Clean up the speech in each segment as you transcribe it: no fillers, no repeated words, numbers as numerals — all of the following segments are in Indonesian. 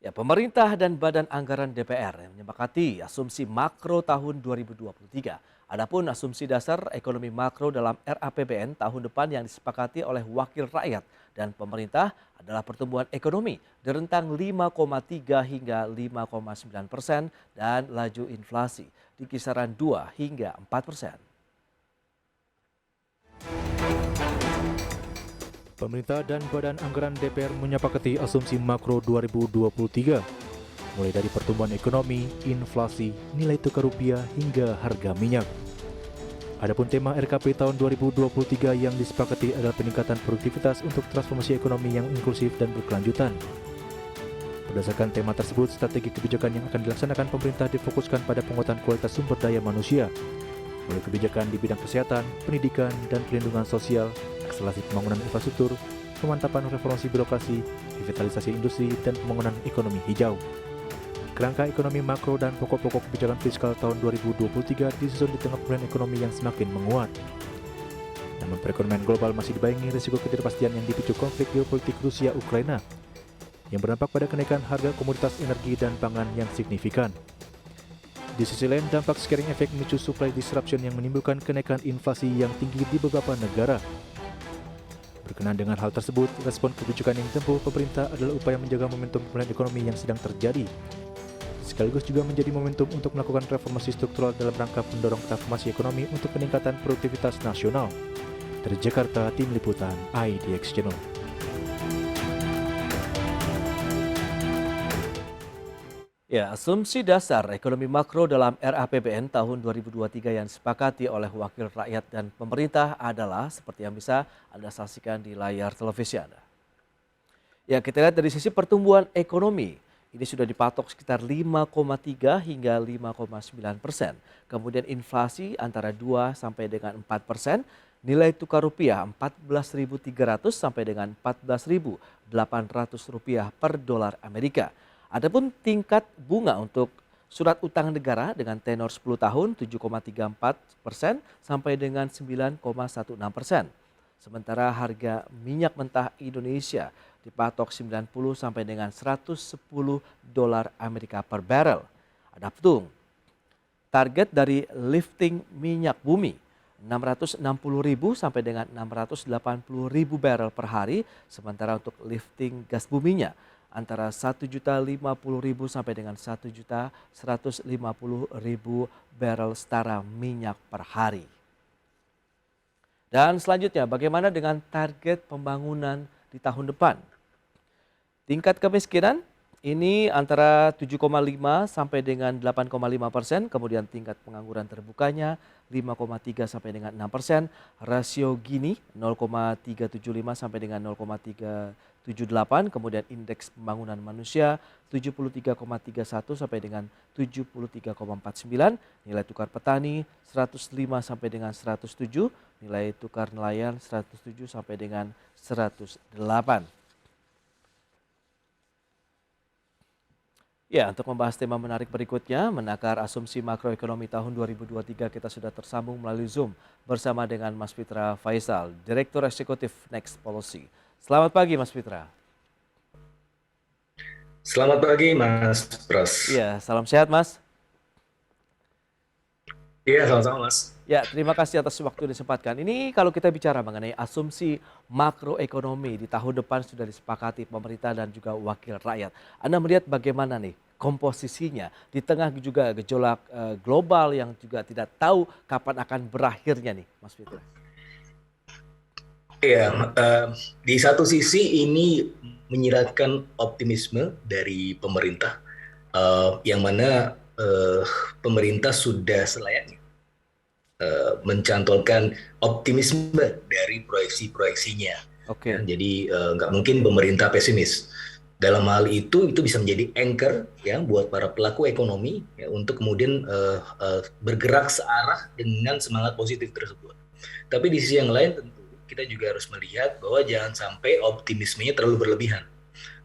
Ya, pemerintah dan Badan Anggaran DPR yang menyepakati asumsi makro tahun 2023. Adapun asumsi dasar ekonomi makro dalam RAPBN tahun depan yang disepakati oleh wakil rakyat dan pemerintah adalah pertumbuhan ekonomi di rentang 5,3 hingga 5,9% dan laju inflasi di kisaran 2 hingga 4%. Pemerintah dan Badan Anggaran DPR menyepakati asumsi makro 2023, mulai dari pertumbuhan ekonomi, inflasi, nilai tukar rupiah, hingga harga minyak. Adapun tema RKP tahun 2023 yang disepakati adalah peningkatan produktivitas untuk transformasi ekonomi yang inklusif dan berkelanjutan. Berdasarkan tema tersebut, strategi kebijakan yang akan dilaksanakan pemerintah difokuskan pada penguatan kualitas sumber daya manusia, mulai kebijakan di bidang kesehatan, pendidikan, dan perlindungan sosial, akselerasi pembangunan infrastruktur, pemantapan reformasi birokrasi, revitalisasi industri, dan pembangunan ekonomi hijau. Kerangka ekonomi makro dan pokok-pokok kebijakan fiskal tahun 2023 disusun di tengah pemulihan ekonomi yang semakin menguat. Namun perekonomian global masih dibayangi risiko ketidakpastian yang dipicu konflik geopolitik Rusia-Ukraina, yang berdampak pada kenaikan harga komoditas energi dan pangan yang signifikan. Di sisi lain, dampak scaring effect memicu supply disruption yang menimbulkan kenaikan inflasi yang tinggi di beberapa negara. Berkenaan dengan hal tersebut, respon kebijakan yang ditempuh pemerintah adalah upaya menjaga momentum pemulihan ekonomi yang sedang terjadi, sekaligus juga menjadi momentum untuk melakukan reformasi struktural dalam rangka mendorong transformasi ekonomi untuk peningkatan produktivitas nasional. Dari Jakarta, Tim Liputan IDX Channel. Ya, asumsi dasar ekonomi makro dalam RAPBN tahun 2023 yang disepakati oleh wakil rakyat dan pemerintah adalah seperti yang bisa Anda saksikan di layar televisi Anda. Ya, kita lihat dari sisi pertumbuhan ekonomi. Ini sudah dipatok sekitar 5,3 hingga 5,9%. Kemudian inflasi antara 2 sampai dengan 4%. Nilai tukar rupiah 14.300 sampai dengan 14.800 rupiah per dolar Amerika. Adapun tingkat bunga untuk surat utang negara dengan tenor 10 tahun 7,34% sampai dengan 9,16%. Sementara harga minyak mentah Indonesia dipatok 90 sampai dengan 110 dolar Amerika per barrel. Adapun target dari lifting minyak bumi 660.000 sampai dengan 680.000 barrel per hari, sementara untuk lifting gas buminya antara 1.050.000 sampai dengan 1.150.000 barrel setara minyak per hari. Dan selanjutnya, bagaimana dengan target pembangunan di tahun depan? Tingkat kemiskinan ini antara 7,5 sampai dengan 8,5%, kemudian tingkat pengangguran terbukanya 5,3 sampai dengan 6%, rasio Gini 0,375 sampai dengan 0,378, kemudian indeks pembangunan manusia 73,31 sampai dengan 73,49, nilai tukar petani 105 sampai dengan 107, nilai tukar nelayan 107 sampai dengan 108. Ya, untuk membahas tema menarik berikutnya, menakar asumsi makroekonomi tahun 2023, kita sudah tersambung melalui Zoom bersama dengan Mas Fitra Faisal, Direktur Eksekutif Next Policy. Selamat pagi Mas Fitra. Selamat pagi Mas Pras. Iya, salam sehat Mas. Iya, sama-sama Mas. Ya, terima kasih atas waktu yang disempatkan. Ini kalau kita bicara mengenai asumsi makroekonomi di tahun depan sudah disepakati pemerintah dan juga wakil rakyat. Anda melihat bagaimana nih komposisinya di tengah juga gejolak global yang juga tidak tahu kapan akan berakhirnya nih Mas Fitra? Iya, di satu sisi ini menyiratkan optimisme dari pemerintah, yang mana pemerintah sudah selayaknya mencantolkan optimisme dari proyeksi-proyeksinya. Oke. Jadi nggak mungkin pemerintah pesimis. Dalam hal itu bisa menjadi anchor ya buat para pelaku ekonomi ya, untuk kemudian bergerak searah dengan semangat positif tersebut. Tapi di sisi yang lain tentu kita juga harus melihat bahwa jangan sampai optimismenya terlalu berlebihan.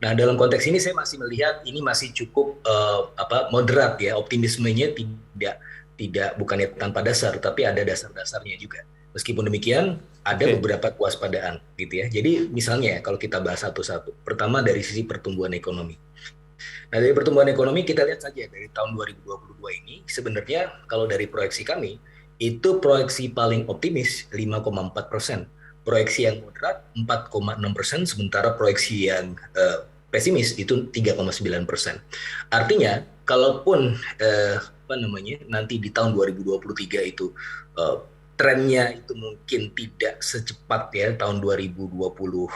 Nah, dalam konteks ini saya masih melihat ini masih cukup moderat ya, optimismenya tidak bukannya tanpa dasar, tapi ada dasar-dasarnya juga. Meskipun demikian, ada beberapa kewaspadaan gitu ya. Jadi misalnya kalau kita bahas satu-satu. Pertama dari sisi pertumbuhan ekonomi. Nah, dari pertumbuhan ekonomi kita lihat saja dari tahun 2022 ini sebenarnya kalau dari proyeksi kami itu proyeksi paling optimis 5,4%, proyeksi yang moderat 4,6%, sementara proyeksi yang pesimis itu 3,9%. Artinya kalaupun nanti di tahun 2023 itu trennya itu mungkin tidak secepat ya tahun 2022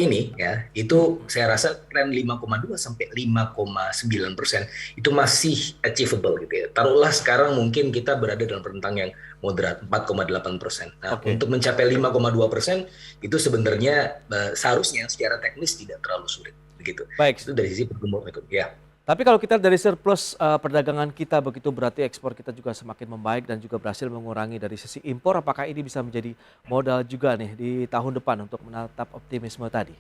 ini ya, itu saya rasa tren 5,2 sampai 5,9% itu masih achievable gitu ya. Taruhlah sekarang mungkin kita berada dalam rentang yang moderat 4,8%. Nah, untuk mencapai 5,2% itu sebenarnya seharusnya secara teknis tidak terlalu sulit begitu. Baik. Itu dari sisi pertumbuhan ekonomi ya. Tapi kalau kita dari surplus perdagangan kita begitu, berarti ekspor kita juga semakin membaik dan juga berhasil mengurangi dari sisi impor. Apakah ini bisa menjadi modal juga nih di tahun depan untuk menatap optimisme tadi?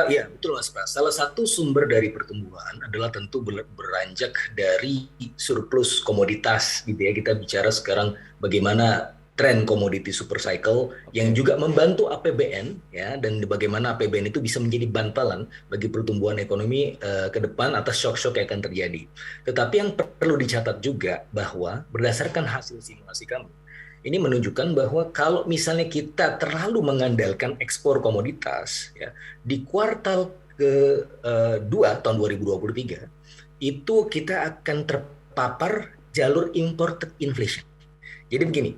Ya, betul Mas Pras. Salah satu sumber dari pertumbuhan adalah tentu beranjak dari surplus komoditas gitu ya. Kita bicara sekarang bagaimana tren komoditi super cycle yang juga membantu APBN ya, dan bagaimana APBN itu bisa menjadi bantalan bagi pertumbuhan ekonomi ke depan atas shock-shock yang akan terjadi. Tetapi yang perlu dicatat juga bahwa berdasarkan hasil simulasi kami, ini menunjukkan bahwa kalau misalnya kita terlalu mengandalkan ekspor komoditas ya, di kuartal ke-2 tahun 2023 itu kita akan terpapar jalur imported inflation. Jadi begini,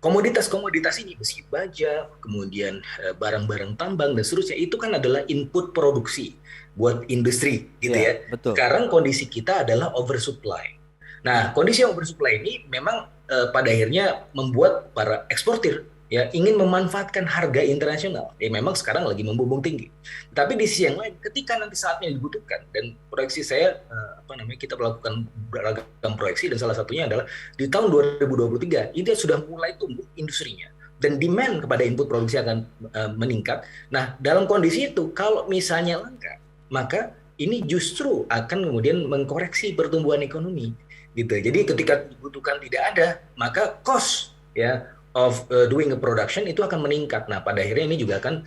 komoditas-komoditas ini, besi baja, kemudian barang-barang tambang dan seterusnya, itu kan adalah input produksi buat industri gitu ya. Betul. Sekarang kondisi kita adalah oversupply. Nah, kondisi yang oversupply ini memang pada akhirnya membuat para eksportir ya ingin memanfaatkan harga internasional. Ya memang sekarang lagi membumbung tinggi. Tapi di sisi yang lain, ketika nanti saatnya dibutuhkan, dan proyeksi saya kita melakukan beragam proyeksi, dan salah satunya adalah di tahun 2023 ini sudah mulai tumbuh industrinya dan demand kepada input produksi akan meningkat. Nah, dalam kondisi itu kalau misalnya langka, maka ini justru akan kemudian mengkoreksi pertumbuhan ekonomi gitu. Jadi ketika dibutuhkan tidak ada, maka cost ya of doing a production itu akan meningkat. Nah, pada akhirnya ini juga akan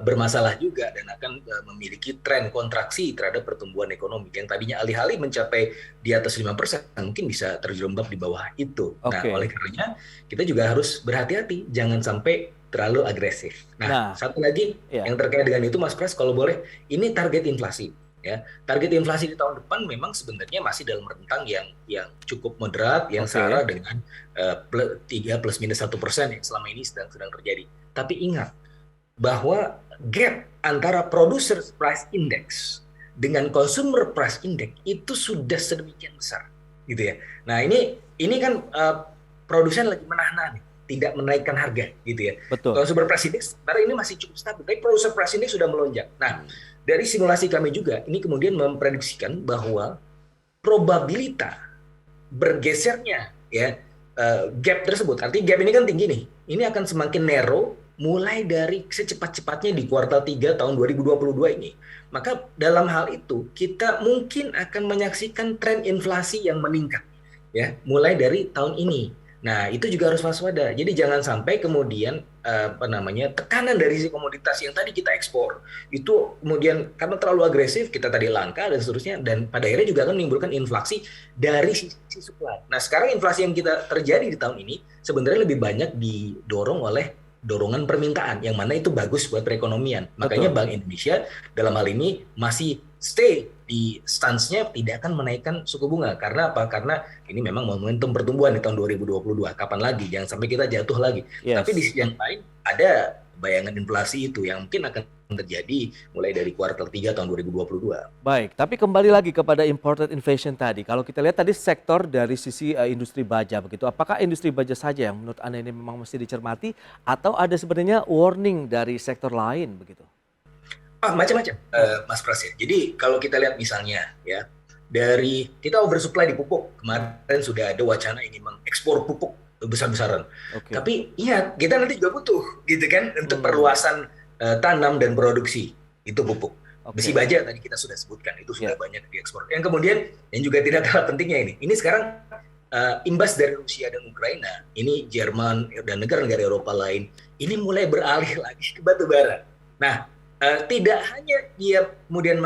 bermasalah juga dan akan memiliki tren kontraksi terhadap pertumbuhan ekonomi yang tadinya alih-alih mencapai di atas 5%, mungkin bisa terjerembab di bawah itu. Nah, oleh karenanya kita juga harus berhati-hati, jangan sampai terlalu agresif. Nah, satu lagi yang terkait dengan itu Mas Pras, kalau boleh, ini target inflasi. Ya, target inflasi di tahun depan memang sebenarnya masih dalam rentang yang cukup moderat, yang setara dengan 3 plus minus 1% yang selama ini sedang terjadi. Tapi ingat bahwa gap antara producer price index dengan consumer price index itu sudah sedemikian besar, gitu ya. Nah, ini kan produsen lagi menahan tidak menaikkan harga, gitu ya. Betul. Consumer price index sebenarnya ini masih cukup stabil, tapi producer price index sudah melonjak. Nah, dari simulasi kami juga, ini kemudian memprediksikan bahwa probabilitas bergesernya ya gap tersebut, artinya gap ini kan tinggi nih, ini akan semakin narrow mulai dari secepat-cepatnya di kuartal 3 tahun 2022 ini. Maka dalam hal itu kita mungkin akan menyaksikan tren inflasi yang meningkat ya mulai dari tahun ini. Nah, itu juga harus waspada. Jadi jangan sampai kemudian tekanan dari si komoditas yang tadi kita ekspor itu kemudian karena terlalu agresif kita tadi langka dan seterusnya, dan pada akhirnya juga akan menimbulkan inflasi dari sisi supply. Nah, sekarang inflasi yang kita terjadi di tahun ini sebenarnya lebih banyak didorong oleh dorongan permintaan yang mana itu bagus buat perekonomian. Makanya Bank Indonesia dalam hal ini masih stay di stance-nya tidak akan menaikkan suku bunga. Karena apa? Karena ini memang momentum pertumbuhan di tahun 2022. Kapan lagi? Jangan sampai kita jatuh lagi. Tapi di sisi yang lain ada bayangan inflasi itu yang mungkin akan terjadi mulai dari kuartal 3 tahun 2022. Baik, tapi kembali lagi kepada imported inflation tadi. Kalau kita lihat tadi sektor dari sisi industri baja begitu. Apakah industri baja saja yang menurut Anda ini memang mesti dicermati atau ada sebenarnya warning dari sektor lain begitu? Macam-macam, Mas Pras ya. Jadi kalau kita lihat misalnya ya, dari kita oversupply di pupuk, kemarin sudah ada wacana ingin mengekspor pupuk besar-besaran. Tapi ingat, kita nanti juga butuh gitu kan untuk perluasan tanam dan produksi itu pupuk. Besi baja tadi kita sudah sebutkan, itu sudah banyak diekspor. Yang kemudian yang juga tidak kalah pentingnya ini sekarang imbas dari Rusia dan Ukraina, ini Jerman dan negara-negara Eropa lain, ini mulai beralih lagi ke batu bara. Nah, tidak hanya dia kemudian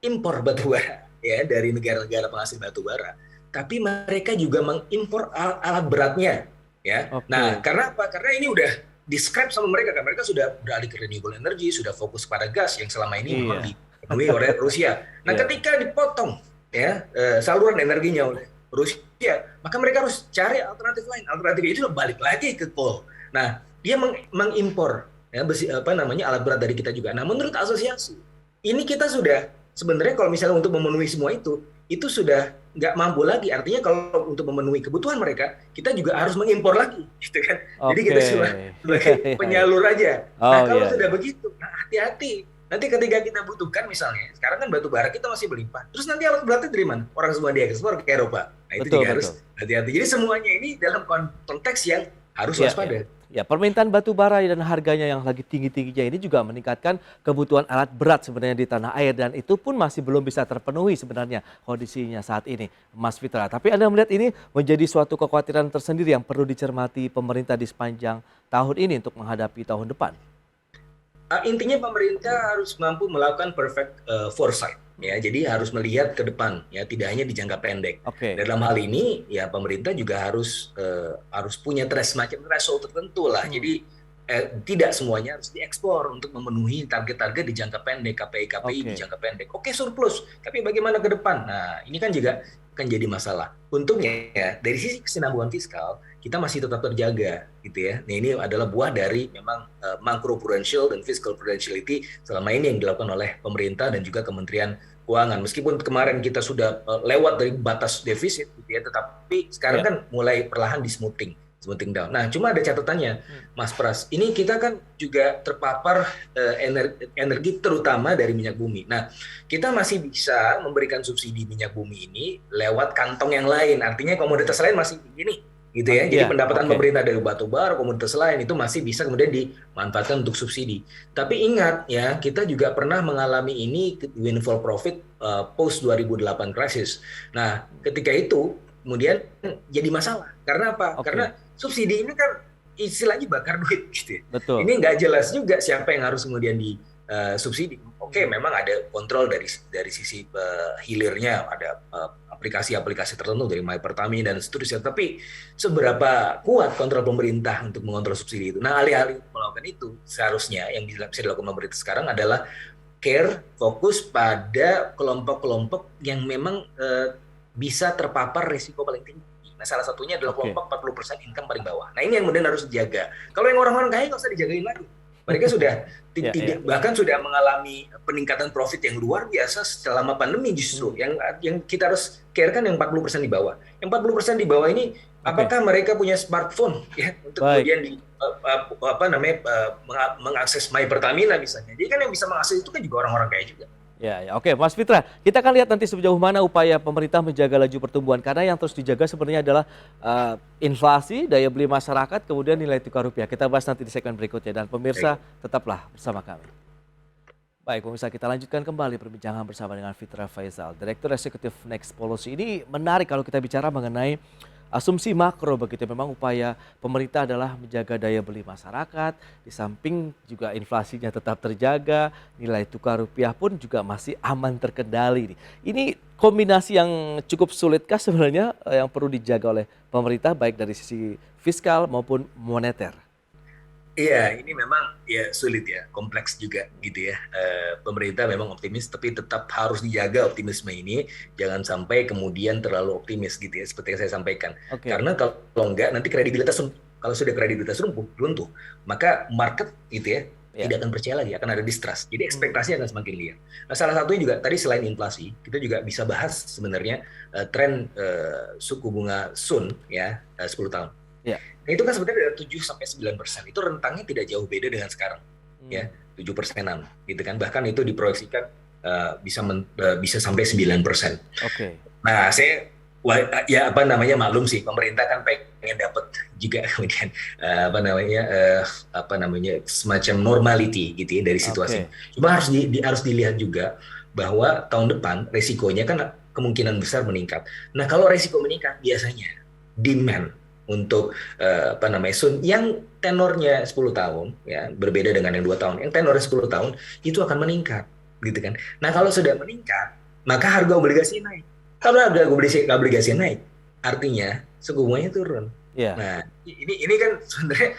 mengimpor batu bara ya dari negara-negara penghasil batu bara, tapi mereka juga mengimpor alat beratnya ya. Nah, Oke. karena apa? Karena ini udah di-scrap sama mereka kan. Mereka sudah beralih ke renewable energy, sudah fokus pada gas yang selama ini memang Iya. dipenuhi oleh Rusia. Nah, Iya. ketika dipotong ya saluran energinya oleh Rusia, maka mereka harus cari alternatif lain. Alternatif itu balik lagi ke coal. Nah, dia mengimpor ya apa namanya alat berat dari kita juga. Nah, menurut asosiasi ini kita sudah sebenarnya kalau misalnya untuk memenuhi semua itu sudah nggak mampu lagi. Artinya kalau untuk memenuhi kebutuhan mereka, kita juga harus mengimpor lagi, gitu kan? Jadi Oke. kita cuma Iya, sebagai iya, iya. penyalur aja. Nah, Oh, kalau iya, sudah iya. begitu, nah hati-hati. Nanti ketika kita butuhkan misalnya, sekarang kan batu bara kita masih berlimpah. Terus nanti alat beratnya dari mana? Orang semua diekspor ke Eropa. Nah, itu Betul, juga harus betul. hati-hati. Jadi semuanya ini dalam konteks yang harus Iya, iya. waspada. Ya, permintaan batu bara dan harganya yang lagi tinggi-tingginya ini juga meningkatkan kebutuhan alat berat sebenarnya di tanah air dan itu pun masih belum bisa terpenuhi sebenarnya kondisinya saat ini, Mas Fitra. Tapi Anda melihat ini menjadi suatu kekhawatiran tersendiri yang perlu dicermati pemerintah di sepanjang tahun ini untuk menghadapi tahun depan. Intinya pemerintah harus mampu melakukan perfect foresight ya. Jadi harus melihat ke depan ya, tidak hanya di jangka pendek. Oke. Dalam hal ini ya pemerintah juga harus punya semacam threshold tertentu lah. Hmm. Jadi tidak semuanya harus diekspor untuk memenuhi target-target di jangka pendek, KPI-KPI di Oke. jangka pendek. Oke, surplus, tapi bagaimana ke depan? Nah, ini kan juga akan jadi masalah. Untungnya ya, dari sisi kesinambungan fiskal, kita masih tetap terjaga gitu ya. Nah, ini adalah buah dari memang macro prudential dan fiscal prudentiality selama ini yang dilakukan oleh pemerintah dan juga Kementerian Keuangan. Meskipun kemarin kita sudah lewat dari batas defisit gitu ya, tetapi sekarang Ya. kan mulai perlahan di smoothing down. Nah, cuma ada catatannya, Mas Pras. Ini kita kan juga terpapar energi terutama dari minyak bumi. Nah, kita masih bisa memberikan subsidi minyak bumi ini lewat kantong yang lain. Artinya komoditas lain masih begini, gitu ya. Jadi Ya, pendapatan oke. pemerintah dari batu bara, komoditas lain itu masih bisa kemudian dimanfaatkan untuk subsidi. Tapi ingat ya, kita juga pernah mengalami ini windfall profit post 2008 crisis. Nah, ketika itu kemudian jadi masalah. Karena apa? Oke. Karena subsidi ini kan istilahnya bakar duit gitu ya. Betul. Ini nggak jelas juga siapa yang harus kemudian subsidi. Oke, memang ada kontrol dari sisi hilirnya, ada aplikasi-aplikasi tertentu dari My Pertamina dan seterusnya. Tapi seberapa kuat kontrol pemerintah untuk mengontrol subsidi itu? Nah, alih-alih melakukan itu, seharusnya yang bisa dilakukan pemerintah sekarang adalah care, fokus pada kelompok-kelompok yang memang bisa terpapar risiko paling tinggi. Nah, salah satunya adalah Oke. kelompok 40% income paling bawah. Nah, ini yang kemudian harus dijaga. Kalau yang orang-orang kaya nggak usah dijagain lagi. Mereka sudah Ya, ya. bahkan sudah mengalami peningkatan profit yang luar biasa selama pandemi justru. Yang kita harus care kan yang 40% di bawah. Yang 40% di bawah ini apakah mereka punya smartphone ya untuk Baik. kemudian mengakses My Pertamina misalnya. Jadi kan yang bisa mengakses itu kan juga orang-orang kaya juga. Ya, ya, oke, Mas Fitra, kita akan lihat nanti sejauh mana upaya pemerintah menjaga laju pertumbuhan karena yang terus dijaga sebenarnya adalah inflasi, daya beli masyarakat, kemudian nilai tukar rupiah. Kita bahas nanti di segmen berikutnya dan pemirsa tetaplah bersama kami. Baik, pemirsa, kita lanjutkan kembali perbincangan bersama dengan Fitra Faisal, Direktur Eksekutif Next Policy. Ini menarik kalau kita bicara mengenai asumsi makro begitu. Memang upaya pemerintah adalah menjaga daya beli masyarakat, di samping juga inflasinya tetap terjaga, nilai tukar rupiah pun juga masih aman terkendali. Ini kombinasi yang cukup sulitkah sebenarnya yang perlu dijaga oleh pemerintah baik dari sisi fiskal maupun moneter? Iya, ini memang ya sulit ya, kompleks juga gitu ya. Pemerintah memang optimis, tapi tetap harus dijaga optimisme ini, jangan sampai kemudian terlalu optimis gitu ya, seperti yang saya sampaikan. Oke. Karena kalau enggak, nanti kalau sudah kredibilitas runtuh, maka market gitu ya, tidak akan percaya lagi, akan ada distrust. Jadi ekspektasi akan semakin liar. Nah, salah satunya juga tadi selain inflasi, kita juga bisa bahas sebenarnya tren suku bunga Sun ya 10 tahun. Ya. Nah, itu kan sebenarnya dari 7-9%. Itu rentangnya tidak jauh beda dengan sekarang. Ya, 7%-an gitu kan. Bahkan itu diproyeksikan bisa sampai 9%. Oke. Nah, ya maklum sih, pemerintah kan pengen dapat juga kemudian semacam normality gitu ya dari situasi. Cuma harus dilihat juga bahwa tahun depan resikonya kan kemungkinan besar meningkat. Nah, kalau resiko meningkat biasanya demand untuk Sun yang tenornya 10 tahun ya berbeda dengan yang 2 tahun. Yang tenornya 10 tahun itu akan meningkat gitu kan. Nah, kalau sudah meningkat, maka harga obligasi naik. Kalau harga obligasi naik, artinya suku bunganya turun. Iya. Nah, ini kan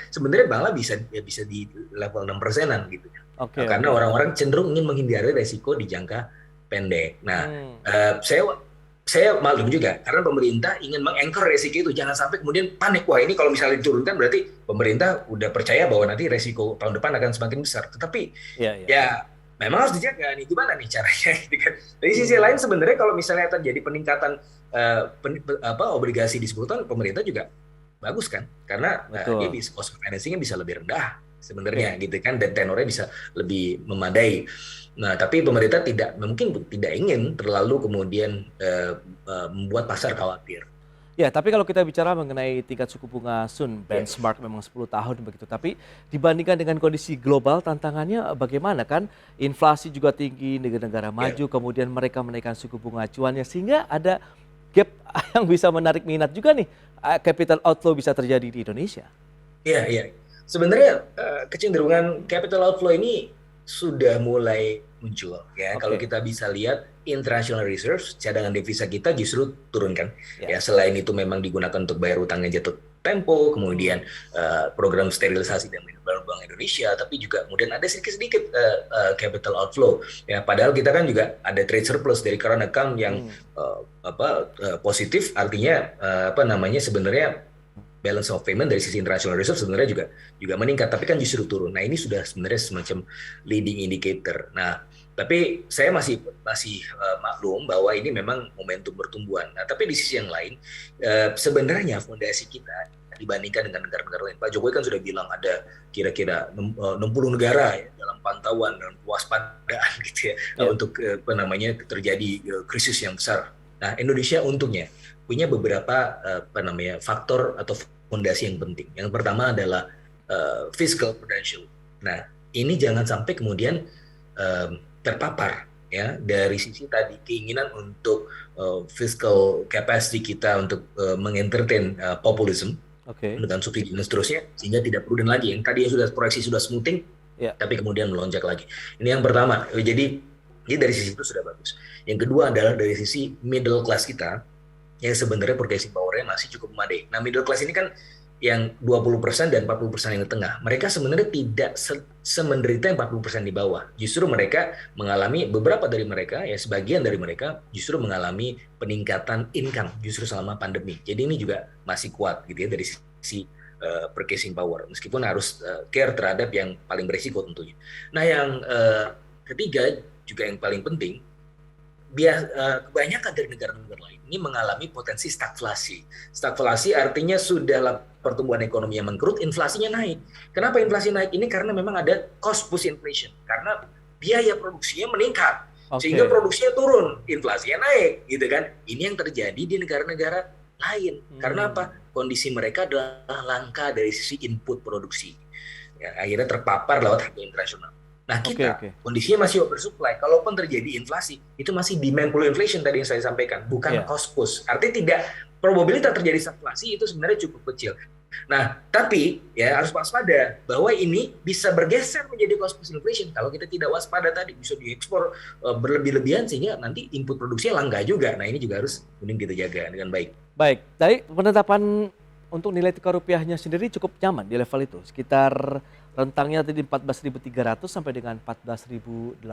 sebenarnya malah bisa di level 6%-an gitu. Oke, Karena oke. orang-orang cenderung ingin menghindari resiko di jangka pendek. Nah, Hmm. saya maklum juga karena pemerintah ingin meng-anchor resiko itu, jangan sampai kemudian panik, wah ini kalau misalnya diturunkan berarti pemerintah udah percaya bahwa nanti resiko tahun depan akan semakin besar. Tetapi Iya, iya. ya memang harus dijaga nih, gimana nih caranya gitu kan. Dari sisi lain sebenarnya kalau misalnya terjadi peningkatan obligasi di 10 tahun, pemerintah juga bagus kan, karena dia Betul. bisa cost of financing-nya bisa lebih rendah Oke. sebenarnya gitu kan, dan tenornya bisa lebih memadai. Nah, tapi pemerintah mungkin tidak ingin terlalu kemudian membuat pasar khawatir. Ya, tapi kalau kita bicara mengenai tingkat suku bunga Sun Ya, benchmark memang 10 tahun begitu. Tapi dibandingkan dengan kondisi global tantangannya bagaimana kan? Inflasi juga tinggi, negara-negara ya, maju kemudian mereka menaikkan suku bunga acuannya sehingga ada gap yang bisa menarik minat juga nih. Capital outflow bisa terjadi di Indonesia. ya, ya. Sebenarnya kecenderungan capital outflow ini sudah mulai muncul ya. Kalau Oke, kita bisa lihat international reserves, cadangan devisa kita justru turun kan. ya. Ya, selain itu memang digunakan untuk bayar utangnya jatuh tempo, kemudian program sterilisasi dan minimum Bank Indonesia, tapi juga kemudian ada sedikit-sedikit capital outflow. Ya, padahal kita kan juga ada trade surplus dari current account yang positif, artinya sebenarnya balance of payment dari sisi international reserve sebenarnya juga meningkat, tapi kan justru turun. Nah, ini sudah sebenarnya semacam leading indicator. Nah, tapi saya masih maklum bahwa ini memang momentum pertumbuhan. Nah, tapi di sisi yang lain sebenarnya fondasi kita dibandingkan dengan negara-negara lain. Pak Jokowi kan sudah bilang ada kira-kira 60 negara ya, dalam pantauan dan kewaspadaan gitu ya, Ya. untuk terjadi krisis yang besar. Nah, Indonesia untungnya punya beberapa faktor atau fondasi yang penting. Yang pertama adalah fiscal prudential. Nah, ini jangan sampai kemudian terpapar ya dari sisi tadi keinginan untuk fiscal capacity kita untuk mengentertain populisme Oke. dengan subsidi dan seterusnya, sehingga tidak prudent lagi. Yang tadi sudah proyeksi sudah smoothing, Ya. tapi kemudian melonjak lagi. Ini yang pertama. Jadi dari sisi itu sudah bagus. Yang kedua adalah dari sisi middle class kita, yang sebenarnya purchasing power-nya masih cukup memadai. Nah, middle class ini kan yang 20% dan 40% yang di tengah. Mereka sebenarnya tidak semenderita yang 40% di bawah. Justru mereka mengalami, beberapa dari mereka, ya sebagian dari mereka justru mengalami peningkatan income justru selama pandemi. Jadi ini juga masih kuat gitu ya dari sisi purchasing power. Meskipun harus care terhadap yang paling berisiko tentunya. Nah, yang ketiga juga yang paling penting, kebanyakan dari negara-negara lain ini mengalami potensi stagflasi. Stagflasi artinya sudahlah pertumbuhan ekonomi yang mengkerut, inflasinya naik. Kenapa inflasi naik? Ini karena memang ada cost push inflation. Karena biaya produksinya meningkat, sehingga Oke. produksinya turun, inflasinya naik, gitu kan? Ini yang terjadi di negara-negara lain. Karena apa? Kondisi mereka adalah langka dari sisi input produksi. Ya, akhirnya terpapar lewat harga internasional. Nah, Oke, kita oke. kondisinya masih oversupply. Kalaupun terjadi inflasi, itu masih demand pull inflation tadi yang saya sampaikan, bukan Ya. cost push. Artinya tidak, probabilitas terjadi stagflasi itu sebenarnya cukup kecil. Nah, tapi ya harus waspada bahwa ini bisa bergeser menjadi cost push inflation kalau kita tidak waspada tadi, bisa diekspor berlebih-lebihan sehingga nanti input produksinya langka juga. Nah, ini juga harus mending kita jaga dengan baik. Baik, dari penetapan untuk nilai tukar rupiahnya sendiri cukup nyaman di level itu, sekitar rentangnya tadi 14.300 sampai dengan 14.800.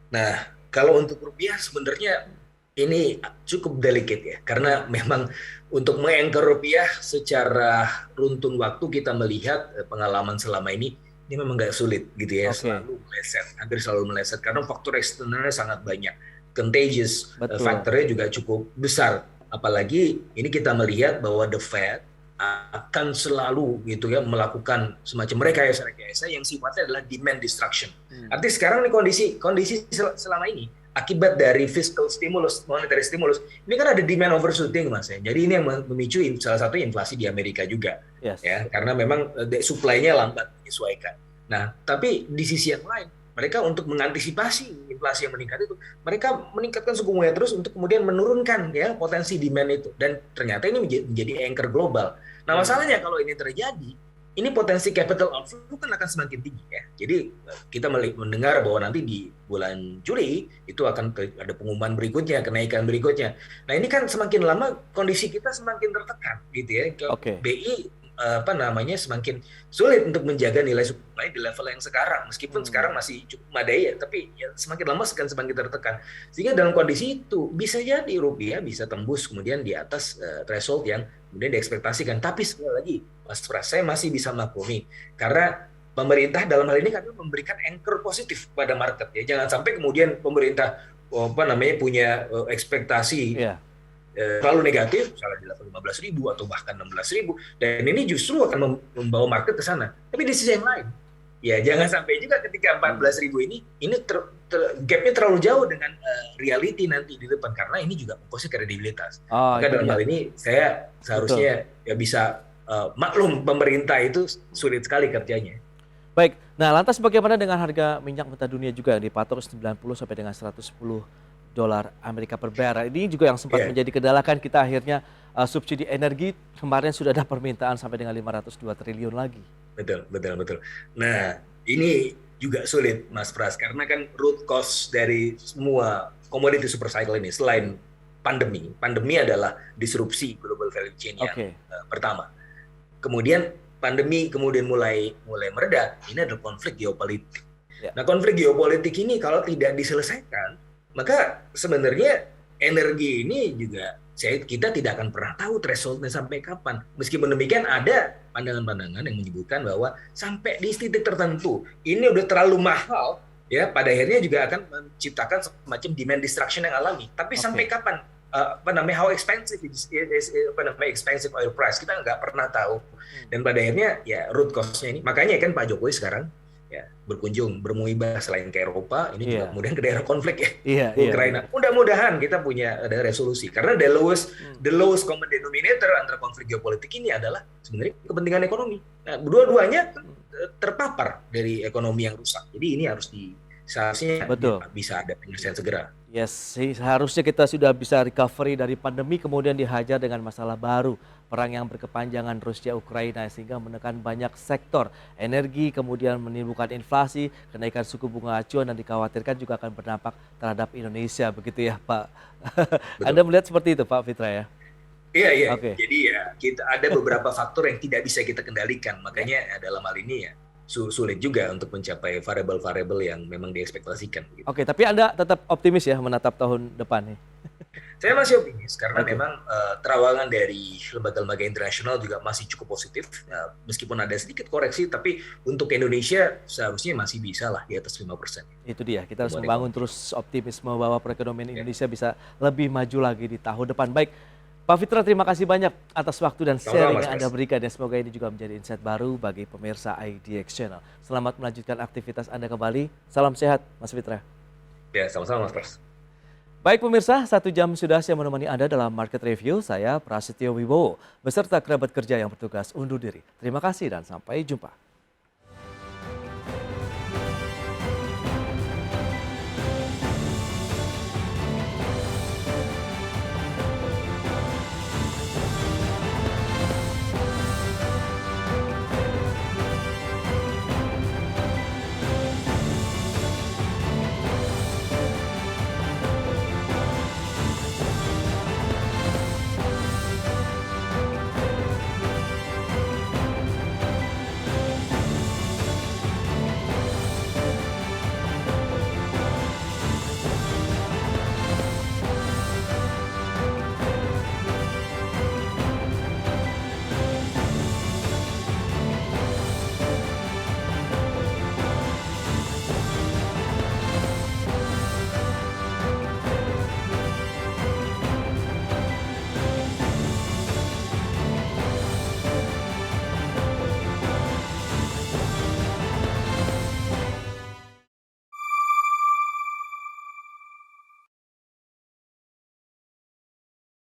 Nah, kalau untuk rupiah sebenarnya ini cukup delicate ya, karena memang untuk meng-anchor rupiah secara runtun waktu kita melihat pengalaman selama ini memang nggak sulit gitu ya, Oke, selalu meleset, hampir selalu meleset karena faktor eksternalnya sangat banyak, contagious betul. faktornya juga cukup besar. Apalagi ini kita melihat bahwa the Fed akan selalu gitu ya melakukan semacam rekayasa yang sifatnya adalah demand destruction. Artinya sekarang nih kondisi selama ini akibat dari fiscal stimulus, monetary stimulus, ini kan ada demand overshooting Mas ya. Jadi ini yang memicu salah satu inflasi di Amerika juga Yes. ya, karena memang supply-nya lambat menyesuaikan. Nah, tapi di sisi yang lain mereka untuk mengantisipasi inflasi yang meningkat itu, mereka meningkatkan suku bunga terus untuk kemudian menurunkan ya potensi demand itu, dan ternyata ini menjadi anchor global. Nah, masalahnya kalau ini terjadi, ini potensi capital outflow kan akan semakin tinggi ya. Jadi kita mendengar bahwa nanti di bulan Juli itu akan ada pengumuman berikutnya, kenaikan berikutnya. Nah ini kan semakin lama kondisi kita semakin tertekan gitu ya. Oke. BI semakin sulit untuk menjaga nilai supply di level yang sekarang, meskipun sekarang masih cukup memadai ya, tapi ya semakin lama semakin tertekan, sehingga dalam kondisi itu bisa jadi rupiah bisa tembus kemudian di atas threshold yang kemudian diekspektasikan. Tapi sekali lagi Mas Pras, saya masih bisa maklumi karena pemerintah dalam hal ini kan memberikan anchor positif pada market ya, jangan sampai kemudian pemerintah punya ekspektasi terlalu negatif, misalnya di level 15.000 atau bahkan 16.000, dan ini justru akan membawa market ke sana. Tapi di sisi yang lain, ya jangan sampai juga ketika 14.000 ini gapnya terlalu jauh dengan reality nanti di depan, karena ini juga memposisi kredibilitas. Maka dalam hal ini saya seharusnya ya bisa maklum, pemerintah itu sulit sekali kerjanya. Baik, nah lantas bagaimana dengan harga minyak mentah dunia juga yang dipatok 90 sampai dengan 110 dolar Amerika per barrel. Ini juga yang sempat menjadi kendala kan kita akhirnya subsidi energi kemarin sudah ada permintaan sampai dengan 502 triliun lagi. Betul. Nah, ini juga sulit Mas Pras karena kan root cause dari semua komoditi super cycle ini selain pandemi adalah disrupsi global value chain yang pertama. Kemudian pandemi kemudian mulai mereda, ini adalah konflik geopolitik. Nah, konflik geopolitik ini kalau tidak diselesaikan, maka sebenarnya energi ini juga kita tidak akan pernah tahu thresholdnya sampai kapan. Meskipun demikian ada pandangan-pandangan yang menyebutkan bahwa sampai di titik tertentu ini udah terlalu mahal ya, pada akhirnya juga akan menciptakan semacam demand destruction yang alami. Tapi sampai kapan how expensive expensive oil price kita nggak pernah tahu. Dan pada akhirnya ya root cause-nya ini, makanya kan Pak Jokowi sekarang ya berkunjung bermuibah selain ke Eropa, ini juga kemudian ke daerah konflik ya, Ukraina. Mudah-mudahan kita punya ada resolusi, karena the lowest common denominator antara konflik geopolitik ini adalah sebenarnya kepentingan ekonomi. Nah, dua-duanya terpapar dari ekonomi yang rusak. Jadi ini seharusnya bisa ada penyelesaian segera. Yes, seharusnya kita sudah bisa recovery dari pandemi kemudian dihajar dengan masalah baru, perang yang berkepanjangan Rusia-Ukraina sehingga menekan banyak sektor energi, kemudian menimbulkan inflasi, kenaikan suku bunga acuan dan dikhawatirkan juga akan berdampak terhadap Indonesia, begitu ya Pak? Anda melihat seperti itu Pak Fitra ya? Iya. Jadi ya kita ada beberapa faktor yang tidak bisa kita kendalikan, makanya dalam hal ini ya sulit juga untuk mencapai variabel-variabel yang memang diekspektasikan. Gitu. Oke, tapi Anda tetap optimis ya menatap tahun depan nih? Saya masih optimis karena memang terawangan dari lembaga-lembaga internasional juga masih cukup positif. Meskipun ada sedikit koreksi, tapi untuk Indonesia seharusnya masih bisa lah di atas 5%. Itu dia, kita harus membangun terus optimisme bahwa perekonomian Indonesia bisa lebih maju lagi di tahun depan. Baik, Pak Fitra, terima kasih banyak atas waktu dan sharing yang Anda berikan. Dan semoga ini juga menjadi insight baru bagi pemirsa IDX Channel. Selamat melanjutkan aktivitas Anda kembali. Salam sehat, Mas Fitra. Ya, sama-sama Mas Pras. Baik pemirsa, 1 jam sudah saya menemani Anda dalam Market Review. Saya Prasetyo Wibowo, beserta kerabat kerja yang bertugas undur diri. Terima kasih dan sampai jumpa.